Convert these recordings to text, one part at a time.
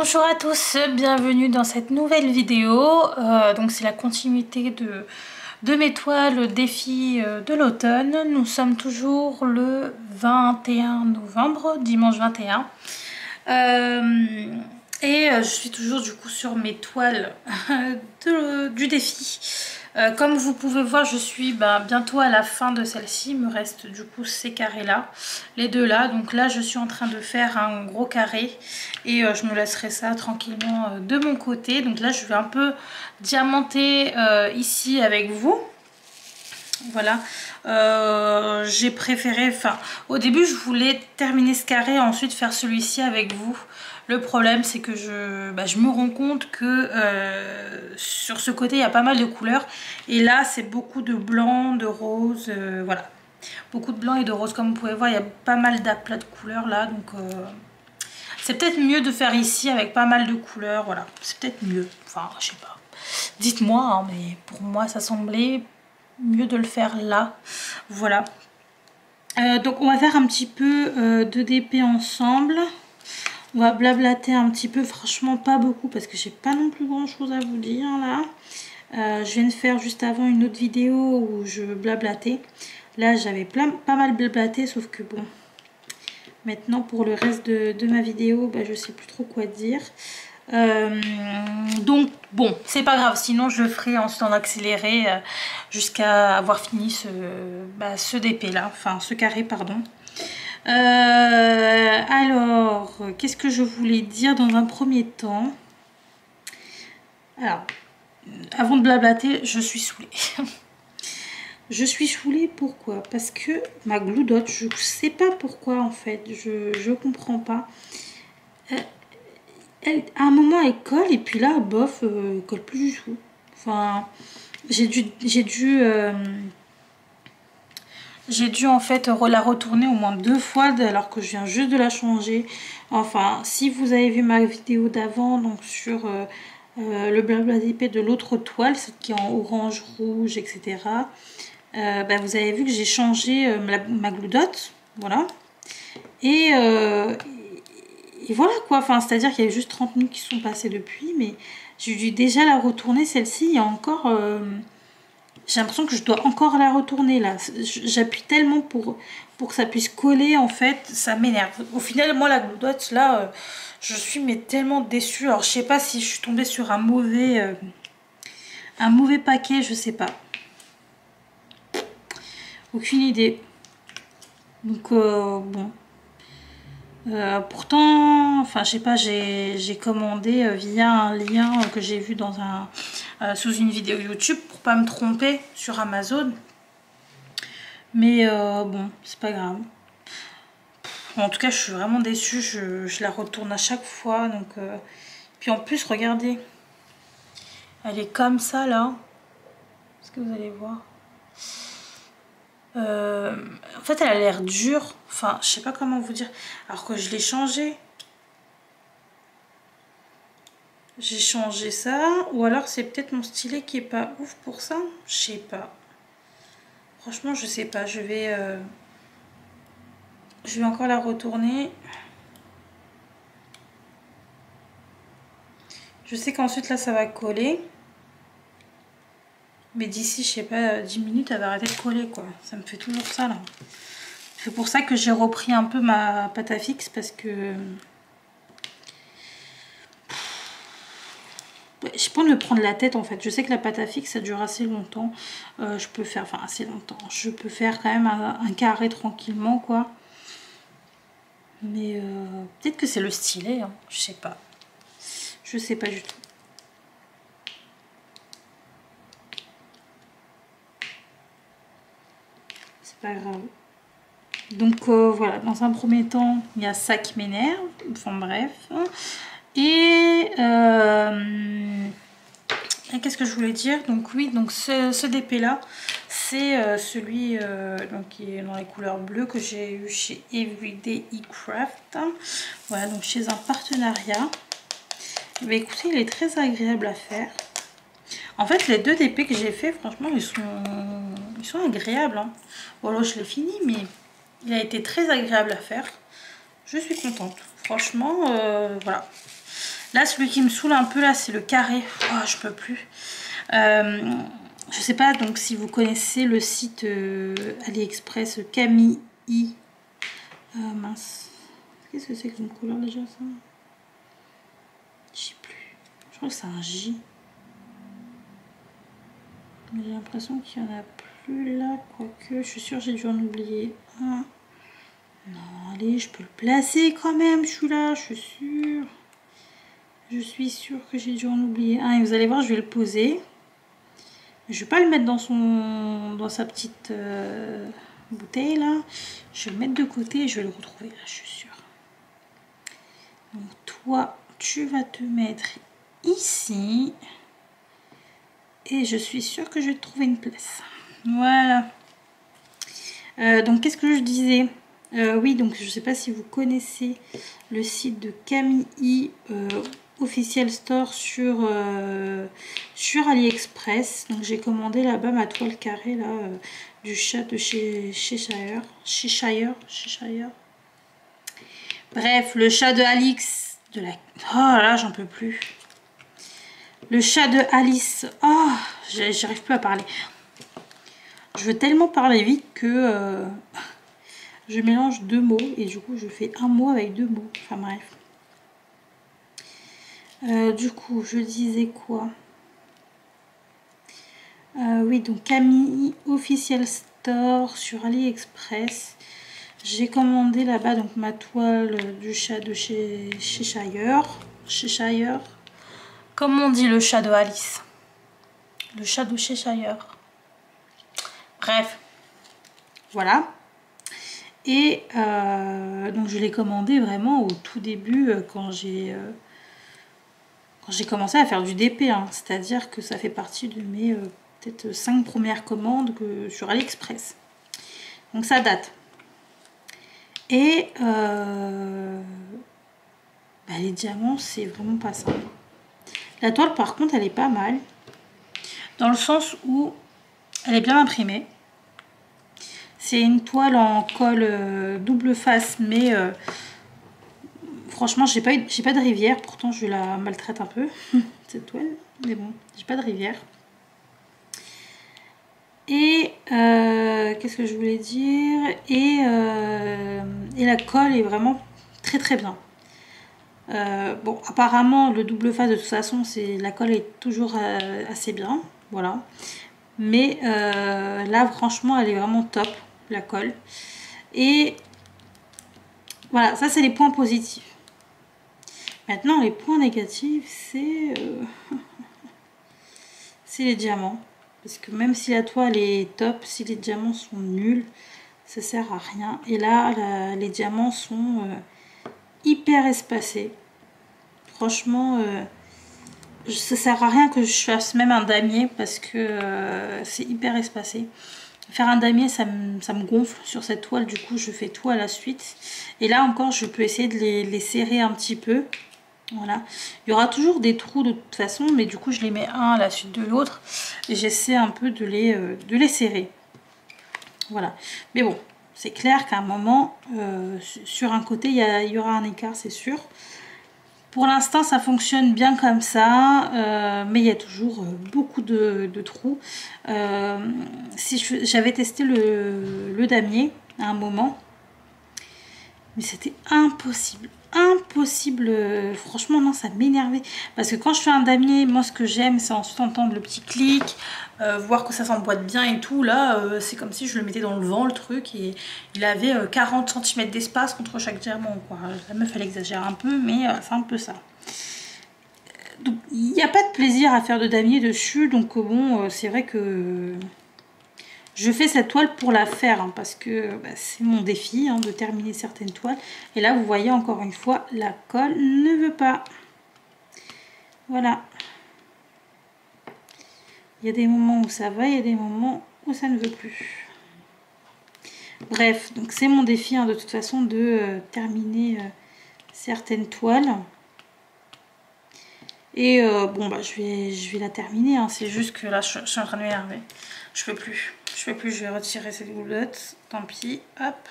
Bonjour à tous, bienvenue dans cette nouvelle vidéo. Donc c'est la continuité de mes toiles défi de l'automne. Nous sommes toujours le 21 novembre, dimanche 21. Je suis toujours du coup sur mes toiles du défi. Comme vous pouvez voir, je suis bientôt à la fin de celle-ci. Il me reste du coup ces carrés là, les deux là. Donc là je suis en train de faire un gros carré et je me laisserai ça tranquillement de mon côté. Donc là je vais un peu diamanter ici avec vous. Voilà, j'ai préféré, au début je voulais terminer ce carré et ensuite faire celui-ci avec vous. Le problème c'est que je me rends compte que sur ce côté il y a pas mal de couleurs et là c'est beaucoup de blanc, de rose, voilà. Beaucoup de blanc et de rose, comme vous pouvez voir il y a pas mal d'aplats de couleurs là, donc c'est peut-être mieux de faire ici avec pas mal de couleurs, voilà. C'est peut-être mieux, enfin je sais pas. Dites-moi, hein, mais pour moi ça semblait mieux de le faire là. Voilà. Donc on va faire un petit peu de DP ensemble. On va blablater un petit peu, franchement pas beaucoup parce que j'ai pas non plus grand chose à vous dire là. Je viens de faire juste avant une autre vidéo où je blablatais. Là j'avais pas mal blablaté, sauf que bon, maintenant pour le reste de ma vidéo, je sais plus trop quoi dire. Donc bon, c'est pas grave, sinon je le ferai ensuite en accéléré jusqu'à avoir fini ce DP là, enfin ce carré pardon. Alors qu'est-ce que je voulais dire dans un premier temps? Alors avant de blablater, je suis saoulée. Je suis saoulée, pourquoi? Parce que ma glue dot, je sais pas pourquoi en fait, je comprends pas. À un moment elle colle et puis là bof, elle colle plus du tout. Enfin j'ai dû en fait la retourner au moins 2 fois alors que je viens juste de la changer. Enfin si vous avez vu ma vidéo d'avant, donc sur le blabla d'épée de l'autre toile, celle qui est en orange, rouge, etc. Vous avez vu que j'ai changé ma glue dot, voilà. Et voilà quoi, enfin c'est à dire qu'il y a juste 30 minutes qui sont passées depuis, mais j'ai dû déjà la retourner. Celle-ci il y a encore j'ai l'impression que je dois encore la retourner là. J'appuie tellement pour que ça puisse coller, en fait ça m'énerve. Au final moi la glue dot là je suis mais tellement déçue. Alors je sais pas si je suis tombée sur un mauvais paquet, je sais pas, aucune idée. Donc bon, pourtant, enfin je sais pas, j'ai commandé via un lien que j'ai vu dans sous une vidéo YouTube pour pas me tromper sur Amazon. Mais bon, c'est pas grave. En tout cas, je suis vraiment déçue. Je la retourne à chaque fois. Donc, puis en plus, regardez, elle est comme ça là. Est-ce que vous allez voir? En fait elle a l'air dure, enfin je sais pas comment vous dire, alors que je l'ai changé. J'ai changé ça, ou alors c'est peut-être mon stylet qui est pas ouf pour ça, je sais pas. Franchement je sais pas, je vais encore la retourner. Je sais qu'ensuite là ça va coller. Mais d'ici, je sais pas, 10 minutes, elle va arrêter de coller, quoi. Ça me fait toujours ça, là. C'est pour ça que j'ai repris un peu ma pâte à fixe, parce que... j'ai pas envie de me prendre la tête, en fait. Je sais que la pâte à fixe, ça dure assez longtemps. Je peux faire... Enfin, assez longtemps. Je peux faire quand même un carré tranquillement, quoi. Mais peut-être que c'est le stylet, hein. Je sais pas. Je sais pas du tout. Pas grave. Donc voilà, dans un premier temps il y a ça qui m'énerve, enfin bref. Et qu'est-ce que je voulais dire? Donc oui, donc ce DP là c'est celui donc qui est dans les couleurs bleues que j'ai eu chez Everyday eCraft. Voilà, donc chez un partenariat. Mais écoutez, il est très agréable à faire. En fait, les deux DP que j'ai fait, franchement, ils sont agréables. Hein. Bon, alors je l'ai fini, mais il a été très agréable à faire. Je suis contente. Franchement, voilà. Là, celui qui me saoule un peu, là, c'est le carré. Oh, je peux plus. Je sais pas, donc, si vous connaissez le site AliExpress Camille. Mince. Qu'est-ce que c'est que une couleur déjà, ça? Je sais plus. Je crois que c'est un J. J'ai l'impression qu'il n'y en a plus là, quoique. Je suis sûre que j'ai dû en oublier un. Non, allez, je peux le placer quand même, celui-là, je suis sûre. Je suis sûre que j'ai dû en oublier un. Et vous allez voir, je vais le poser. Je vais pas le mettre dans sa petite bouteille là. Je vais le mettre de côté et je vais le retrouver là, je suis sûre. Donc toi, tu vas te mettre ici. Et je suis sûre que je vais te trouver une place. Voilà. Donc qu'est-ce que je disais? Oui, donc je sais pas si vous connaissez le site de Camille Official Store sur AliExpress. Donc j'ai commandé là-bas ma toile carrée là, du chat de chez Cheshire. Bref, le chat de Alix. Oh là, j'en peux plus. Le chat de Alice. Oh, j'arrive plus à parler. Je veux tellement parler vite que je mélange deux mots et du coup je fais un mot avec deux mots. Enfin bref. Du coup, je disais quoi? Oui, donc Camille Official Store sur AliExpress. J'ai commandé là-bas donc ma toile du chat de chez Cheshire. Comme on dit le chat de Alice. Le chat de Cheshire. Bref. Voilà. Et donc je l'ai commandé vraiment au tout début quand j'ai commencé à faire du DP. Hein. C'est-à-dire que ça fait partie de mes peut-être 5 premières commandes sur AliExpress. Donc ça date. Et les diamants, c'est vraiment pas ça. La toile par contre, elle est pas mal. Dans le sens où elle est bien imprimée. C'est une toile en colle double face, mais franchement, j'ai pas de rivière. Pourtant, je la maltraite un peu, cette toile. Mais bon, j'ai pas de rivière. Et qu'est-ce que je voulais dire? Et la colle est vraiment très très bien. Bon, apparemment, le double face, de toute façon, la colle est toujours assez bien. Voilà. Mais là, franchement, elle est vraiment top, la colle. Et voilà, ça, c'est les points positifs. Maintenant, les points négatifs, c'est les diamants. Parce que même si la toile est top, si les diamants sont nuls, ça sert à rien. Et là, les diamants sont hyper espacés. Franchement, ça sert à rien que je fasse même un damier parce que c'est hyper espacé. Faire un damier, ça me gonfle sur cette toile. Du coup, je fais tout à la suite. Et là encore, je peux essayer de les serrer un petit peu. Voilà. Il y aura toujours des trous de toute façon, mais du coup, je les mets un à la suite de l'autre. Et j'essaie un peu de les serrer. Voilà. Mais bon, c'est clair qu'à un moment, sur un côté, il y aura un écart, c'est sûr. Pour l'instant, ça fonctionne bien comme ça, mais il y a toujours beaucoup de trous. Si j'avais testé le damier à un moment, mais c'était impossible. Impossible. Franchement, non, ça m'énervait. Parce que quand je fais un damier, moi, ce que j'aime, c'est ensuite entendre le petit clic, voir que ça s'emboîte bien et tout. Là, c'est comme si je le mettais dans le vent, le truc, et il avait 40 cm d'espace contre chaque diamant, quoi. La meuf, elle exagère un peu, mais c'est un peu ça. Donc, il n'y a pas de plaisir à faire de damier dessus, donc bon, c'est vrai que je fais cette toile pour la faire, hein, parce que c'est mon défi, hein, de terminer certaines toiles. Et là, vous voyez, encore une fois, la colle ne veut pas. Voilà. Il y a des moments où ça va, il y a des moments où ça ne veut plus. Bref, donc c'est mon défi, hein, de toute façon, de terminer certaines toiles. Et bon, je vais la terminer, hein. C'est juste que là, je suis en train de m'énerver. Je peux plus, je vais retirer cette goulotte. Tant pis, hop.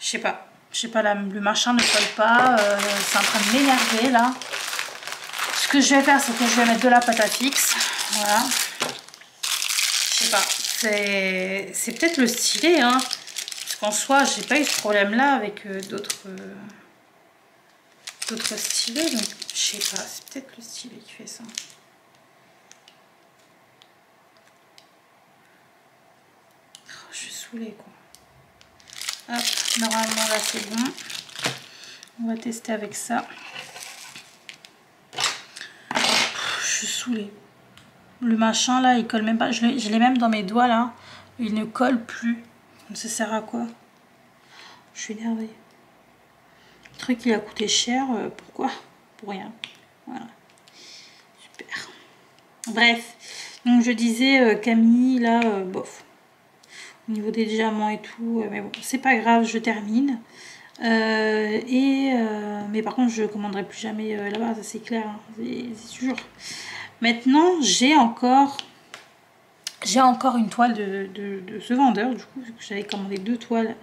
Je sais pas. Je sais pas, le machin ne colle pas. C'est en train de m'énerver là. Ce que je vais faire, c'est que je vais mettre de la pâte à fixe. Voilà. Je sais pas. C'est peut-être le stylet, hein. Parce qu'en soi, j'ai pas eu ce problème-là avec d'autres stylets. Donc, je sais pas. C'est peut-être le stylet qui fait ça. Oh, je suis saoulée, quoi. Hop, normalement, là, c'est bon. On va tester avec ça. Je suis saoulée. Le machin là, il colle même pas. Je l'ai même dans mes doigts là. Il ne colle plus. Ça sert à quoi? Je suis énervée. Le truc il a coûté cher. Pourquoi? Pour rien. Voilà. Super. Bref. Donc je disais Camille là, bof. Au niveau des diamants et tout. Mais bon, c'est pas grave, je termine. Mais par contre, je commanderai plus jamais là-bas, ça c'est clair. Hein. C'est sûr. Maintenant, j'ai encore une toile de ce vendeur, du coup, j'avais commandé 2 toiles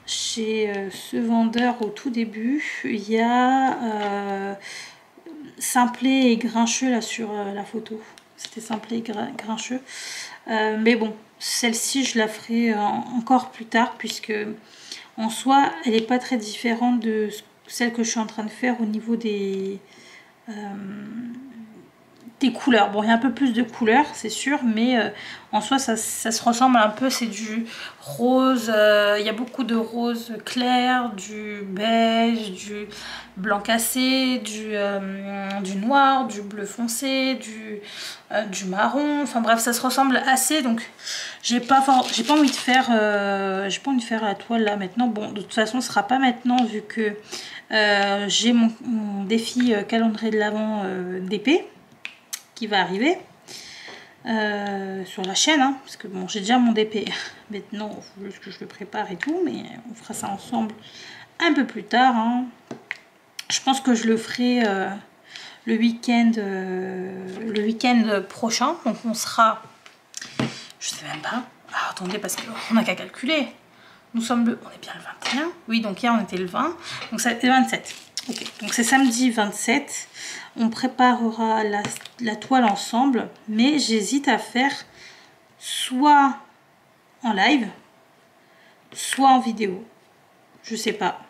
chez ce vendeur au tout début. Il y a Simplet et Grincheux là sur la photo. C'était Simplet et Grincheux. Mais bon, celle-ci, je la ferai encore plus tard, puisque en soi, elle n'est pas très différente de celle que je suis en train de faire au niveau des couleurs. Bon, il y a un peu plus de couleurs, c'est sûr, mais en soi, ça se ressemble un peu. C'est du rose, il y a beaucoup de rose clair, du beige, du blanc cassé, du noir, du bleu foncé, du marron. Enfin bref, ça se ressemble assez, donc j'ai pas envie de faire la toile là maintenant. Bon, de toute façon, ce sera pas maintenant vu que j'ai mon défi calendrier de l'Avent d'épée qui va arriver sur la chaîne, hein, parce que bon, j'ai déjà mon DP maintenant, il faut juste que je le prépare et tout, mais on fera ça ensemble un peu plus tard, hein. Je pense que je le ferai le week-end prochain, donc on sera, je sais même pas, ah, attendez, parce qu'on n'a qu'à calculer, on est bien le 21, oui, donc hier on était le 20, donc c'est le 27. Ok, donc c'est samedi 27, on préparera la toile ensemble, mais j'hésite à faire soit en live, soit en vidéo. Je sais pas.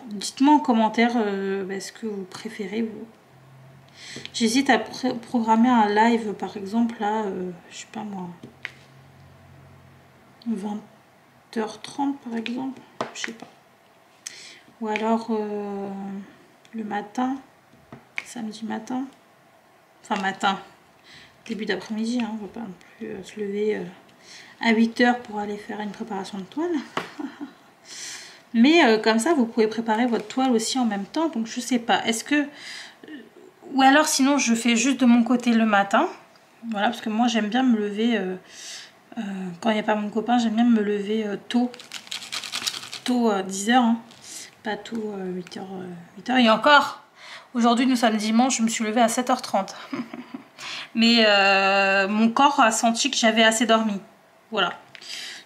Dites-moi en commentaire ce que vous préférez, vous. J'hésite à programmer un live, par exemple, là, je sais pas moi, 20h30 par exemple, je sais pas. Ou alors le matin, samedi matin, enfin matin, début d'après-midi, hein, on va pas non plus se lever à 8h pour aller faire une préparation de toile. Mais comme ça, vous pouvez préparer votre toile aussi en même temps, donc je sais pas, est-ce que... Ou alors sinon, je fais juste de mon côté le matin, voilà, parce que moi j'aime bien me lever, quand il n'y a pas mon copain, j'aime bien me lever tôt 10h, hein. Pas tôt 8h. Et encore, aujourd'hui nous sommes dimanche, je me suis levée à 7h30. Mais mon corps a senti que j'avais assez dormi. Voilà.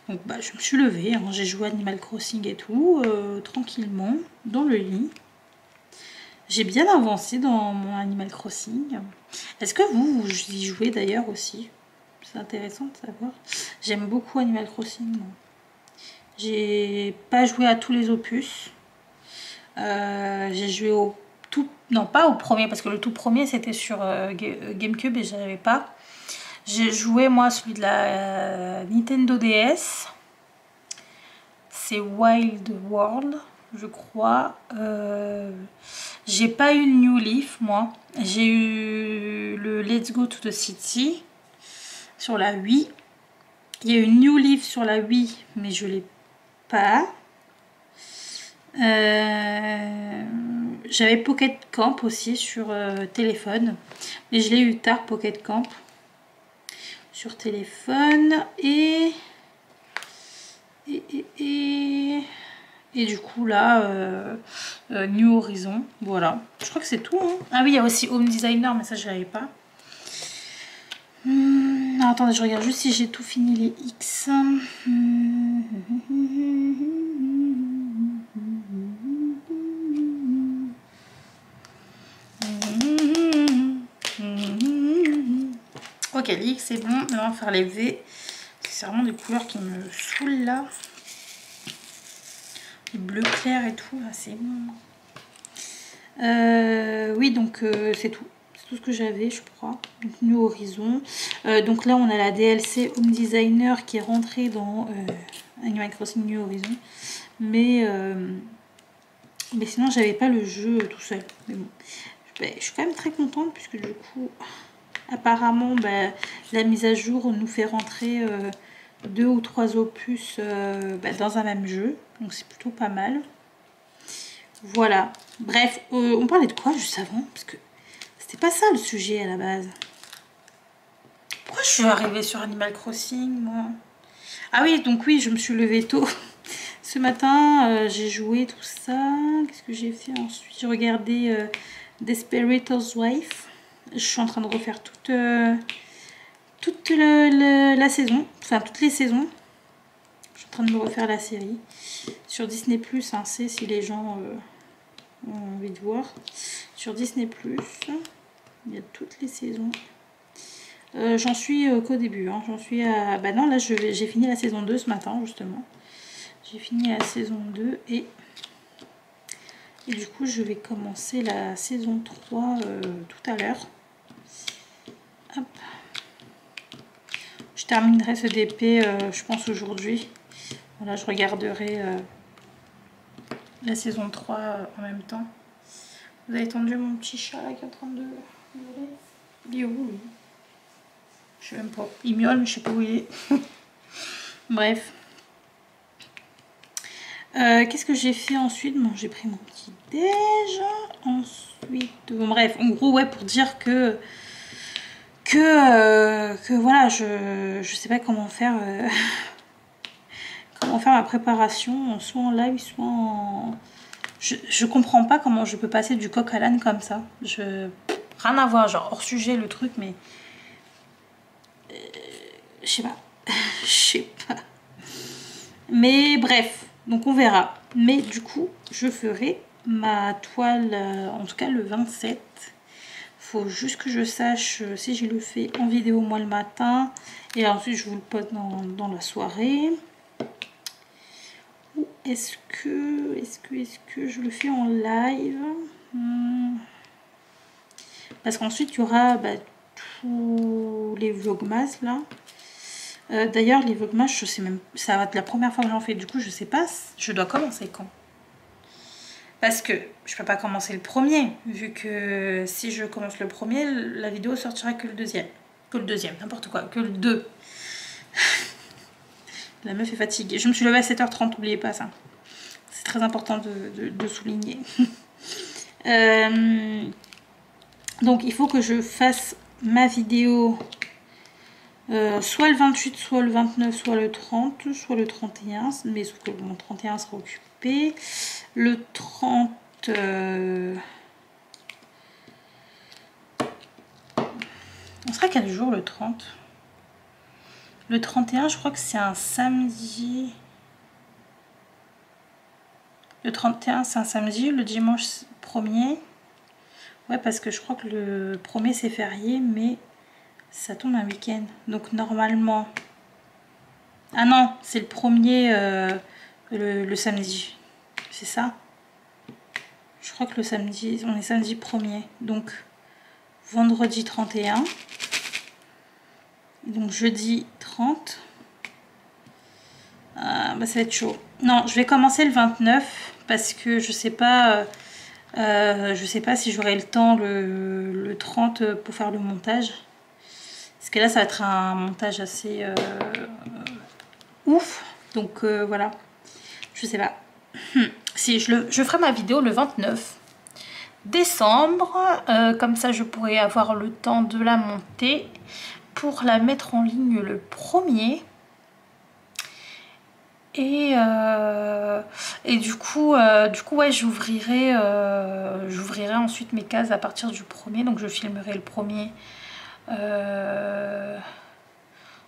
Donc bah, je me suis levée, hein, j'ai joué Animal Crossing et tout, tranquillement, dans le lit. J'ai bien avancé dans mon Animal Crossing. Est-ce que vous y jouez d'ailleurs aussi? C'est intéressant de savoir. J'aime beaucoup Animal Crossing. J'ai pas joué à tous les opus. J'ai joué au tout... Non, pas au premier, parce que le tout premier, c'était sur GameCube et j'avais pas. J'ai joué, moi, celui de la Nintendo DS. C'est Wild World, je crois. J'ai pas eu New Leaf, moi. J'ai eu le Let's Go to the City sur la Wii. Il y a eu New Leaf sur la Wii, mais je l'ai pas. J'avais Pocket Camp aussi sur téléphone, mais je l'ai eu tard, Pocket Camp sur téléphone, et du coup là New Horizon, voilà, je crois que c'est tout, hein. Ah oui, il y a aussi Home Designer, mais ça je l'avais pas. Non, attendez, je regarde juste si j'ai tout fini les X. Maintenant, faire les V. C'est vraiment des couleurs qui me saoulent là. Les bleus clairs et tout, là, c'est bon. Oui, donc c'est tout. C'est tout ce que j'avais, je crois. Donc, New Horizon. Donc là, on a la DLC Home Designer qui est rentrée dans Animal Crossing New Horizon. Mais sinon, j'avais pas le jeu tout seul. Mais bon, je suis quand même très contente puisque du coup, apparemment, la mise à jour nous fait rentrer 2 ou 3 opus dans un même jeu. Donc c'est plutôt pas mal. Voilà. Bref, on parlait de quoi juste avant? Parce que c'était pas ça le sujet à la base. Pourquoi je suis arrivée sur Animal Crossing, moi? Ah oui, donc oui, je me suis levée tôt. Ce matin, j'ai joué tout ça. Qu'est-ce que j'ai fait ensuite? J'ai regardé Desperator's Wife. Je suis en train de refaire toute la saison. Enfin, toutes les saisons. Je suis en train de me refaire la série. Sur Disney+, hein, c'est si les gens ont envie de voir. Sur Disney+, il y a toutes les saisons. J'en suis qu'au début. Hein. J'en suis à... Bah non, là, j'ai fini la saison 2 ce matin, justement. J'ai fini la saison 2 et du coup, je vais commencer la saison 3 tout à l'heure. Hop. Je terminerai ce DP, je pense, aujourd'hui. Voilà, je regarderai la saison 3 en même temps. Vous avez entendu mon petit chat là qui est en train de miauler? Il est où, lui? Je sais même pas. Il miaule, mais je sais pas où il est. Bref. Qu'est-ce que j'ai fait ensuite? Bon, j'ai pris mon petit déj. Ensuite, bon, bref, en gros, ouais, pour dire que voilà, je sais pas comment faire ma préparation, soit en live, soit en... Je comprends pas comment je peux passer du coq à l'âne comme ça. Rien à voir, genre hors sujet le truc, mais je sais pas. Je sais pas. Mais bref, donc on verra. Mais du coup, je ferai ma toile, en tout cas le 27. Faut juste que je sache si je le fais en vidéo moi le matin. Et ensuite, je vous le poste dans la soirée. Ou est-ce que je le fais en live? Parce qu'ensuite, il y aura tous les vlogmas là. D'ailleurs, les vlogmas, je sais même, ça va être la première fois que j'en fais. Du coup, je sais pas, je dois commencer quand. Parce que je peux pas commencer le premier, vu que si je commence le premier, la vidéo sortira que le deuxième. Que le deuxième, n'importe quoi, que le 2. La meuf est fatiguée. Je me suis levée à 7h30, n'oubliez pas ça. C'est très important de souligner. Donc il faut que je fasse ma vidéo soit le 28, soit le 29, soit le 30, soit le 31. Mais sauf que mon 31 sera occupé. Le 30... On sera quel jour le 30? Le 31, je crois que c'est un samedi. Le 31, c'est un samedi. Le dimanche 1er. Ouais, parce que je crois que le 1er, c'est férié, mais ça tombe un week-end. Donc, normalement... Ah non, c'est le 1er, le samedi. C'est ça? Je crois que le samedi, on est samedi 1er. Donc, vendredi 31. Donc, jeudi 30. Ça va être chaud. Non, je vais commencer le 29 parce que je sais pas si j'aurai le temps le 30 pour faire le montage. Parce que là, ça va être un montage assez ouf. Donc voilà, je sais pas. Si je ferai ma vidéo le 29 décembre, comme ça je pourrai avoir le temps de la monter pour la mettre en ligne le 1er. Et du coup ouais, j'ouvrirai ensuite mes cases à partir du 1er, donc je filmerai le 1er.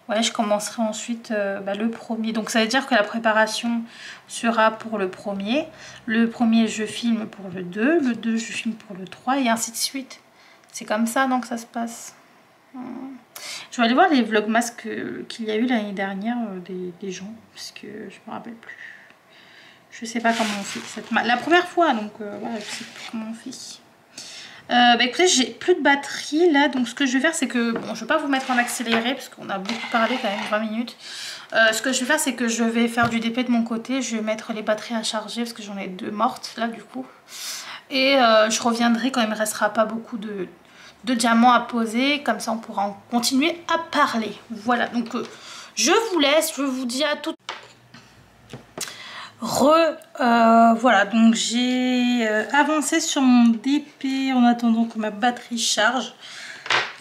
Ouais, je commencerai ensuite le 1er. Donc ça veut dire que la préparation sera pour le 1er. Le 1er, je filme pour le 2. Le 2, je filme pour le 3 et ainsi de suite. C'est comme ça donc ça se passe. Je vais aller voir les vlogmas qu'il y a eu l'année dernière des gens, parce que je me rappelle plus. Je sais pas comment on fait la première fois, donc voilà, je sais plus comment on fait. Bah écoutez, j'ai plus de batterie là, donc ce que je vais faire c'est que, bon, je vais pas vous mettre en accéléré parce qu'on a beaucoup parlé quand même, 20 minutes. Ce que je vais faire c'est que je vais faire du DP de mon côté, je vais mettre les batteries à charger parce que j'en ai 2 mortes là du coup. Et je reviendrai quand il me restera pas beaucoup de diamants à poser, comme ça on pourra en continuer à parler. Voilà, donc je vous laisse, je vous dis à tout. Voilà, donc j'ai avancé sur mon DP en attendant que ma batterie charge.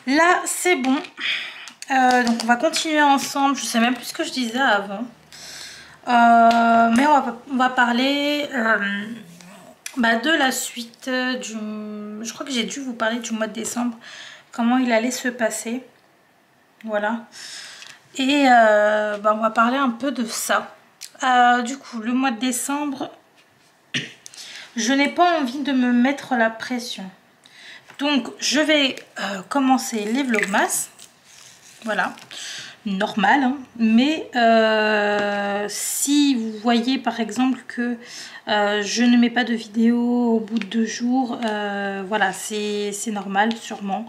Là c'est bon, donc on va continuer ensemble. Je sais même plus ce que je disais avant, mais on va parler de la suite du... Je crois que j'ai dû vous parler du mois de décembre, comment il allait se passer. Voilà, et on va parler un peu de ça. Du coup, le mois de décembre, je n'ai pas envie de me mettre la pression. Donc, je vais commencer les vlogmas. Voilà, normal. Hein. Mais si vous voyez par exemple que je ne mets pas de vidéo au bout de 2 jours, voilà, c'est normal sûrement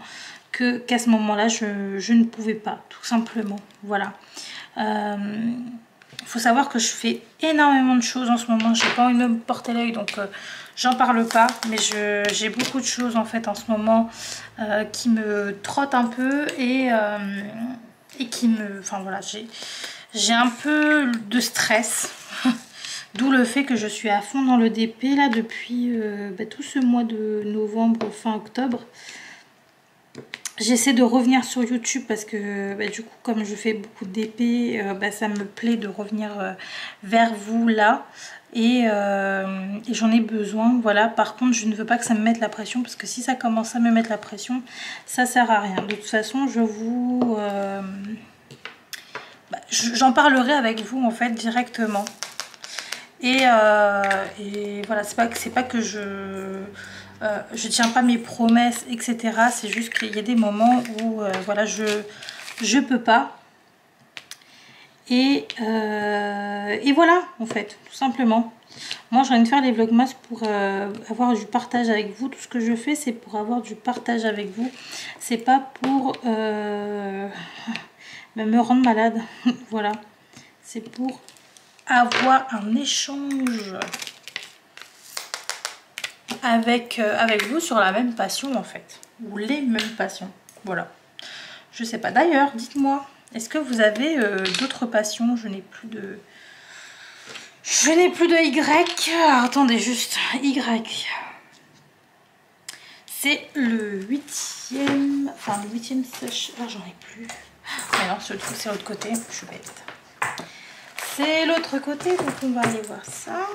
qu'à ce moment-là, je ne pouvais pas, tout simplement. Voilà. Faut savoir que je fais énormément de choses en ce moment, j'ai pas envie de me porter l'œil, donc j'en parle pas, mais j'ai beaucoup de choses en fait en ce moment qui me trottent un peu et qui me... Enfin voilà, j'ai un peu de stress, d'où le fait que je suis à fond dans le DP là depuis tout ce mois de novembre, fin octobre. J'essaie de revenir sur YouTube parce que du coup comme je fais beaucoup d'épées, ça me plaît de revenir vers vous là et j'en ai besoin. Voilà, par contre je ne veux pas que ça me mette la pression parce que si ça commence à me mettre la pression, ça sert à rien. De toute façon je vous... j'en parlerai avec vous en fait directement. Et voilà, c'est pas que je tiens pas mes promesses, etc. C'est juste qu'il y a des moments où voilà, je peux pas. Et voilà, en fait, tout simplement. Moi, j'ai envie de faire les vlogmas pour avoir du partage avec vous. Tout ce que je fais, c'est pour avoir du partage avec vous. C'est pas pour me rendre malade. Voilà. C'est pour avoir un échange avec vous sur la même passion en fait, ou les mêmes passions. Voilà, je sais pas. D'ailleurs, dites-moi, est-ce que vous avez d'autres passions? Je n'ai plus de Y. Alors, attendez, juste Y. C'est le 8e, enfin le 8e sèche. Ah, j'en ai plus. Mais non, ce truc c'est l'autre côté, je suis bête. C'est l'autre côté, donc on va aller voir ça.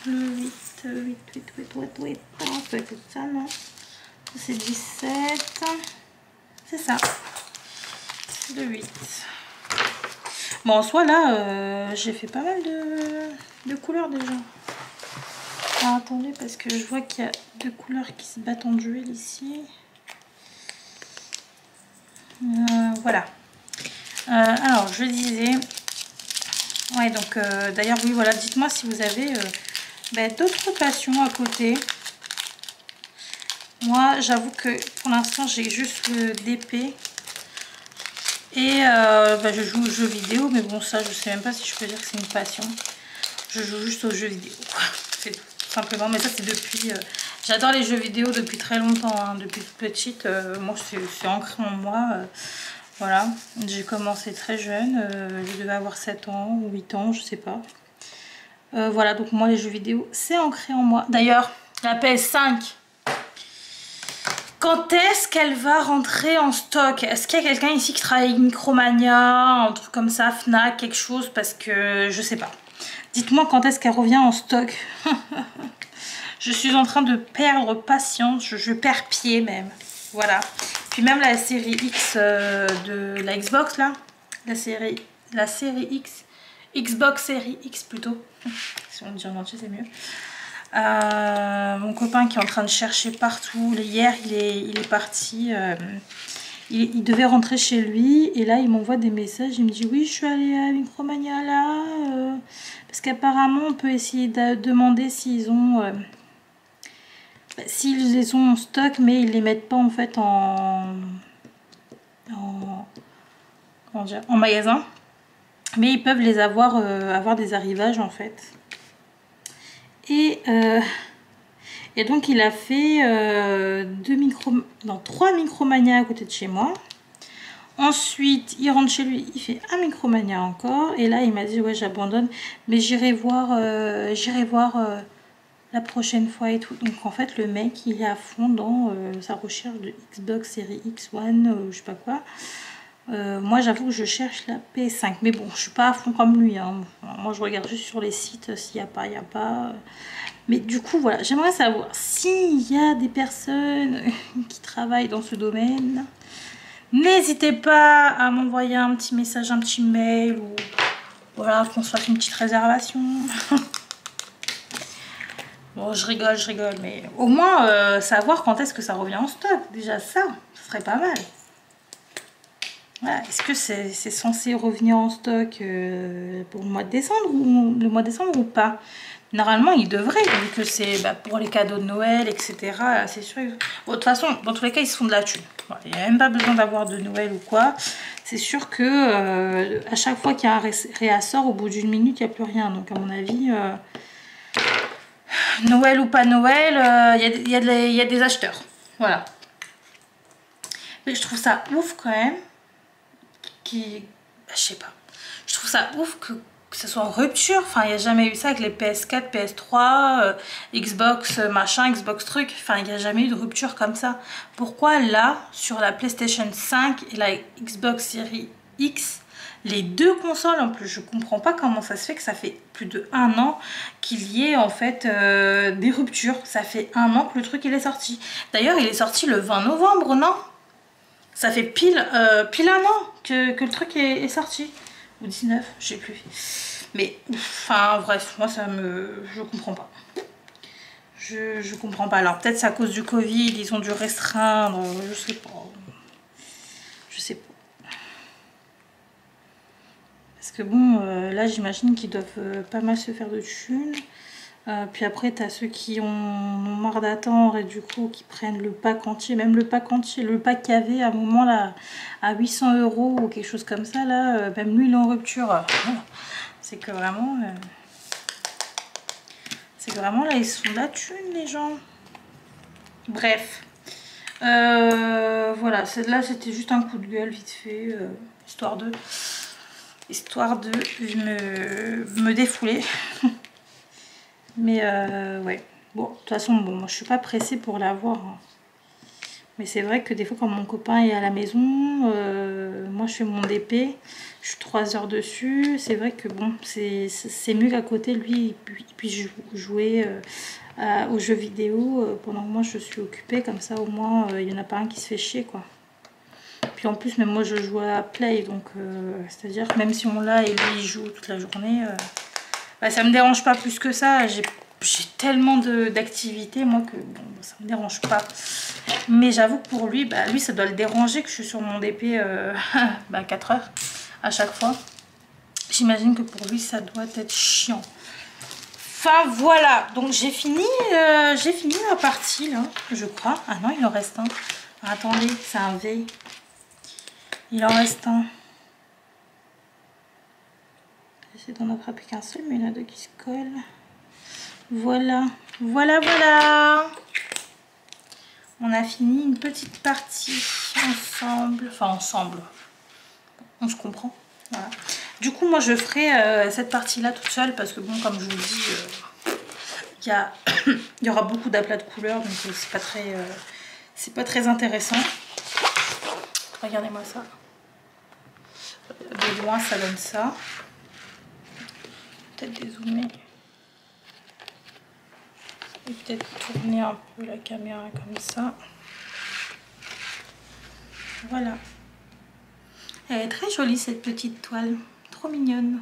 Le 8, non, ça être ça, non. C'est 17. C'est ça. C'est le 8. Bon, en soi, là, j'ai fait pas mal de couleurs déjà. Alors, attendez, parce que je vois qu'il y a 2 couleurs qui se battent en duel ici. Voilà. Alors, je disais... Ouais, donc d'ailleurs, oui, voilà, dites-moi si vous avez d'autres passions à côté. Moi, j'avoue que pour l'instant, j'ai juste le DP. Et je joue aux jeux vidéo, mais bon, ça, je sais même pas si je peux dire que c'est une passion. Je joue juste aux jeux vidéo, c'est tout simplement. Mais ça, c'est depuis... j'adore les jeux vidéo depuis très longtemps, hein, depuis toute petite. Moi, c'est ancré en moi. Voilà, j'ai commencé très jeune, je devais avoir 7 ans ou 8 ans, je sais pas. Voilà, donc moi les jeux vidéo, c'est ancré en moi. D'ailleurs, la PS5, quand est-ce qu'elle va rentrer en stock? Est-ce qu'il y a quelqu'un ici qui travaille avec Micromania, un truc comme ça, Fnac, quelque chose? Parce que je sais pas. Dites-moi quand est-ce qu'elle revient en stock. Je suis en train de perdre patience, je perds pied même. Voilà. Puis même la série X de la Xbox là, la série X, Xbox série X plutôt, si on dit en entier c'est mieux. Mon copain qui est en train de chercher partout, hier il est parti il devait rentrer chez lui et là il m'envoie des messages, il me dit oui je suis allée à Micromania là, parce qu'apparemment on peut essayer de demander s'ils ont s'ils les ont en stock, mais ils les mettent pas en fait comment dire, en magasin, mais ils peuvent les avoir avoir des arrivages en fait. Et donc il a fait 3 Micromania à côté de chez moi. Ensuite, il rentre chez lui, il fait un Micromania encore. Et là, il m'a dit, ouais, j'abandonne, mais j'irai voir, la prochaine fois et tout. Donc, en fait, le mec, il est à fond dans sa recherche de Xbox Series X1, je sais pas quoi. Moi, j'avoue que je cherche la PS5. Mais bon, je suis pas à fond comme lui. Hein. Moi, je regarde juste sur les sites s'il n'y a pas, il n'y a pas. Mais du coup, voilà, j'aimerais savoir s'il y a des personnes qui travaillent dans ce domaine. N'hésitez pas à m'envoyer un petit message, un petit mail ou voilà, qu'on se fasse une petite réservation. Bon, je rigole, mais au moins savoir quand est-ce que ça revient en stock. Déjà ça serait pas mal. Voilà. Est-ce que c'est censé revenir en stock pour le mois de décembre ou pas? Normalement, il devrait, vu que c'est pour les cadeaux de Noël, etc. C'est sûr. Bon, de toute façon, dans tous les cas, ils se font de la thune. Voilà, il n'y a même pas besoin d'avoir de Noël ou quoi. C'est sûr que à chaque fois qu'il y a un réassort, au bout d'une minute, il n'y a plus rien. Donc, à mon avis, Noël ou pas Noël, il y a des acheteurs. Voilà. Mais je trouve ça ouf quand même. Je sais pas. Je trouve ça ouf que ce soit en rupture. Enfin, il n'y a jamais eu ça avec les PS4, PS3, Xbox machin, Xbox truc. Enfin, il n'y a jamais eu de rupture comme ça. Pourquoi là, sur la PlayStation 5 et la Xbox Series X, les deux consoles en plus, je comprends pas comment ça se fait que ça fait plus de 1 an qu'il y ait en fait des ruptures. Ça fait 1 an que le truc il est sorti. D'ailleurs, il est sorti le 20 novembre, non? Ça fait pile 1 an que le truc est sorti. Ou 19, je sais plus. Mais, enfin, bref, moi, je comprends pas. Je comprends pas. Alors, peut-être c'est à cause du Covid, ils ont dû restreindre, je sais pas. Je sais pas. Parce que bon, là, j'imagine qu'ils doivent pas mal se faire de thunes. Puis après, tu as ceux qui ont marre d'attendre et du coup qui prennent le pack entier. Même le pack entier, le pack qu'il y avait à un moment là à 800 € ou quelque chose comme ça, là, même lui il est en rupture. C'est que vraiment là ils se font de la thune les gens. Bref. Voilà, là c'était juste un coup de gueule vite fait, histoire de me défouler. Mais ouais, bon, de toute façon, bon, moi je suis pas pressée pour l'avoir. Hein. Mais c'est vrai que des fois, quand mon copain est à la maison, moi je fais mon DP, je suis 3 heures dessus. C'est vrai que bon, c'est mieux qu'à côté, lui, il puisse jouer aux jeux vidéo pendant que moi je suis occupée. Comme ça, au moins, il n'y en a pas un qui se fait chier, quoi. Puis en plus, même moi je joue à Play, donc c'est-à-dire que même si on l'a et lui il joue toute la journée. Ça me dérange pas plus que ça. J'ai tellement d'activités moi que bon, ça me dérange pas. Mais j'avoue que pour lui, lui ça doit le déranger que je suis sur mon DP 4 heures à chaque fois. J'imagine que pour lui ça doit être chiant. Enfin voilà, donc j'ai fini ma partie là, je crois. Ah non, il en reste un. Attendez, c'est un V. Il en reste un. J'essaie d'en attraper qu'un seul, mais il y en a deux qui se collent. Voilà, voilà. On a fini une petite partie ensemble. Enfin, ensemble. On se comprend. Voilà. Du coup, moi, je ferai cette partie-là toute seule parce que, bon, comme je vous dis, il y aura beaucoup d'aplats de couleurs, donc c'est pas très intéressant. Regardez-moi ça. De loin, ça donne ça. Peut-être dézoomer. Et peut-être tourner un peu la caméra comme ça. Voilà. Elle est très jolie cette petite toile. Trop mignonne.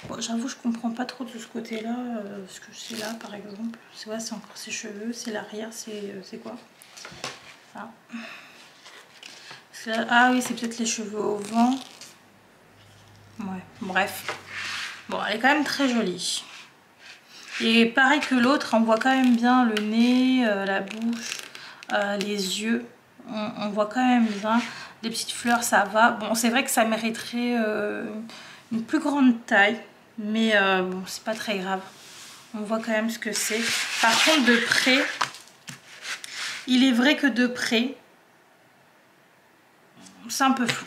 Bon, j'avoue, je comprends pas trop de ce côté-là. Ce que c'est là, par exemple. C'est encore ses cheveux, c'est l'arrière, c'est quoi? Enfin, Ah oui, c'est peut-être les cheveux au vent. Ouais, bref. Bon, elle est quand même très jolie. Et pareil que l'autre, on voit quand même bien le nez, la bouche, les yeux. On voit quand même bien. Les petites fleurs, ça va. Bon, c'est vrai que ça mériterait une plus grande taille. Mais bon, c'est pas très grave. On voit quand même ce que c'est. Par contre, de près, il est vrai que de près, c'est un peu flou.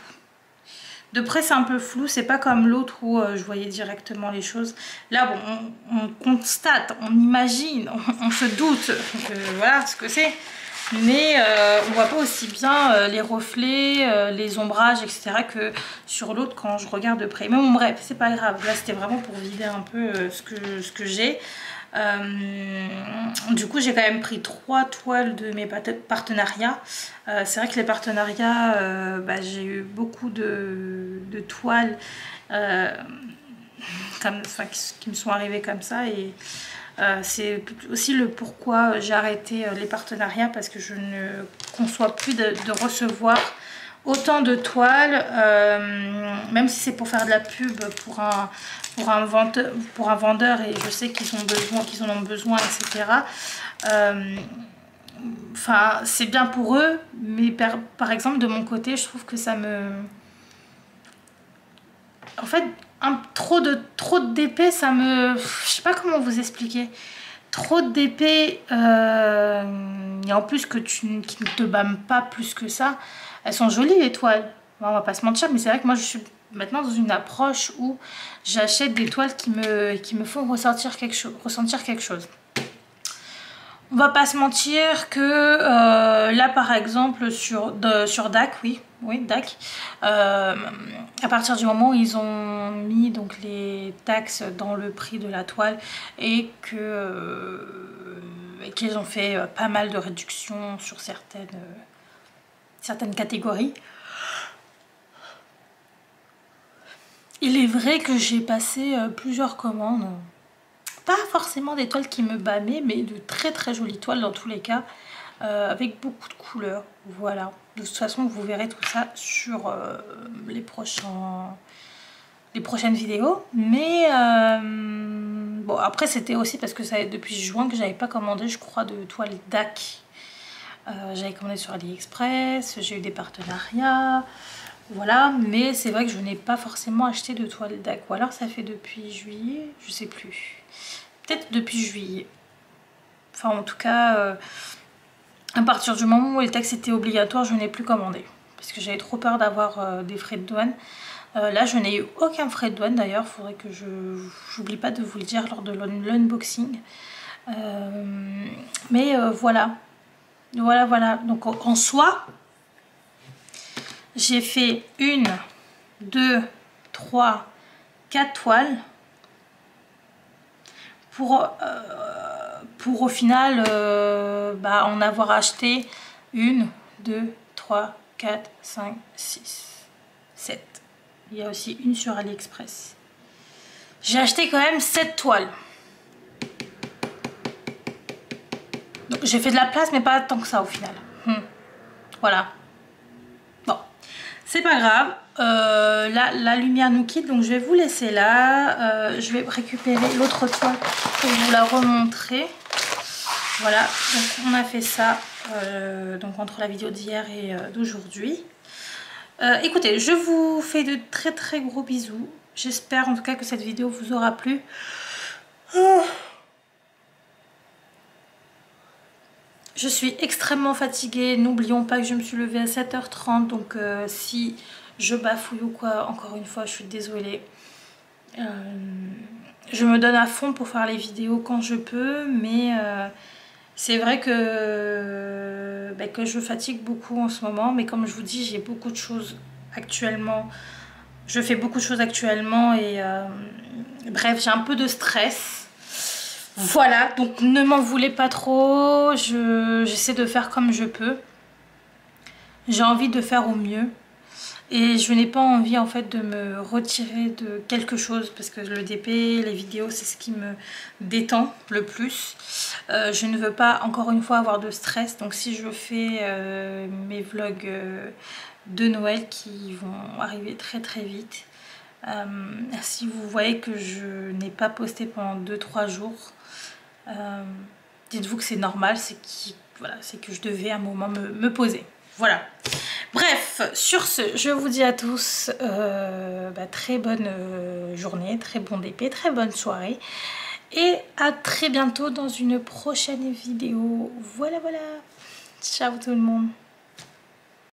De près, c'est un peu flou. C'est pas comme l'autre où je voyais directement les choses. Là, bon, on constate, on imagine, on se doute que voilà ce que c'est. Mais on voit pas aussi bien les reflets, les ombrages, etc. que sur l'autre quand je regarde de près. Mais bon, bref, c'est pas grave. Là, c'était vraiment pour vider un peu ce que j'ai. Du coup, j'ai quand même pris 3 toiles de mes partenariats. C'est vrai que les partenariats, j'ai eu beaucoup de toiles qui me sont arrivées comme ça. Et c'est aussi le pourquoi j'ai arrêté les partenariats, parce que je ne conçois plus de recevoir autant de toiles, même si c'est pour faire de la pub pour un vendeur, et je sais qu'ils en ont besoin, etc. Enfin, c'est bien pour eux, mais par exemple de mon côté, je trouve que ça me... En fait, trop de DP, ça me... Je sais pas comment vous expliquer. Trop de DP, et en plus qui ne te bâment pas plus que ça. Elles sont jolies les toiles, on va pas se mentir, mais c'est vrai que moi je suis maintenant dans une approche où j'achète des toiles qui me font ressentir quelque chose. On va pas se mentir que là par exemple sur DAC, oui DAC, à partir du moment où ils ont mis donc les taxes dans le prix de la toile et qu'ils ont fait pas mal de réductions sur certaines catégories. Il est vrai que j'ai passé plusieurs commandes. Pas forcément des toiles qui me bâmaient, mais de très très jolies toiles dans tous les cas, avec beaucoup de couleurs. Voilà. De toute façon, vous verrez tout ça sur les prochaines vidéos. Mais bon, après c'était aussi parce que ça depuis juin que j'avais pas commandé, je crois, de toiles DAC. J'avais commandé sur AliExpress, j'ai eu des partenariats. Voilà, mais c'est vrai que je n'ai pas forcément acheté de toiles DAC. Ou alors ça fait depuis juillet, je sais plus. Peut-être depuis juillet. Enfin, en tout cas, à partir du moment où les taxes étaient obligatoires, je n'ai plus commandé. Parce que j'avais trop peur d'avoir des frais de douane. Là, je n'ai eu aucun frais de douane d'ailleurs. Il faudrait que j'oublie pas de vous le dire lors de l'unboxing. Mais voilà. Voilà. Donc en soi... J'ai fait 1, 2, 3, 4 toiles pour au final en avoir acheté 1, 2, 3, 4, 5, 6, 7. Il y a aussi une sur AliExpress. J'ai acheté quand même 7 toiles. Donc j'ai fait de la place, mais pas tant que ça au final. Voilà. C'est pas grave, la lumière nous quitte, donc je vais vous laisser là. Je vais récupérer l'autre toile pour vous la remontrer. Voilà, donc on a fait ça donc entre la vidéo d'hier et d'aujourd'hui. Écoutez, je vous fais de très très gros bisous. J'espère en tout cas que cette vidéo vous aura plu. Je suis extrêmement fatiguée, n'oublions pas que je me suis levée à 7h30, donc si je bafouille ou quoi, encore une fois, je suis désolée. Je me donne à fond pour faire les vidéos quand je peux, mais c'est vrai que je fatigue beaucoup en ce moment. Mais comme je vous dis, j'ai beaucoup de choses actuellement. Je fais beaucoup de choses actuellement et bref, j'ai un peu de stress. Voilà, donc ne m'en voulez pas trop, j'essaie de faire comme je peux. J'ai envie de faire au mieux. Et je n'ai pas envie en fait de me retirer de quelque chose parce que le DP, les vidéos, c'est ce qui me détend le plus. Je ne veux pas encore une fois avoir de stress, donc si je fais mes vlogs de Noël qui vont arriver très très vite, si vous voyez que je n'ai pas posté pendant 2-3 jours, dites-vous que c'est normal, c'est que je devais à un moment me poser. Voilà. Bref, sur ce, je vous dis à tous très bonne journée, très bon DP, très bonne soirée. Et à très bientôt dans une prochaine vidéo. Voilà, voilà. Ciao tout le monde.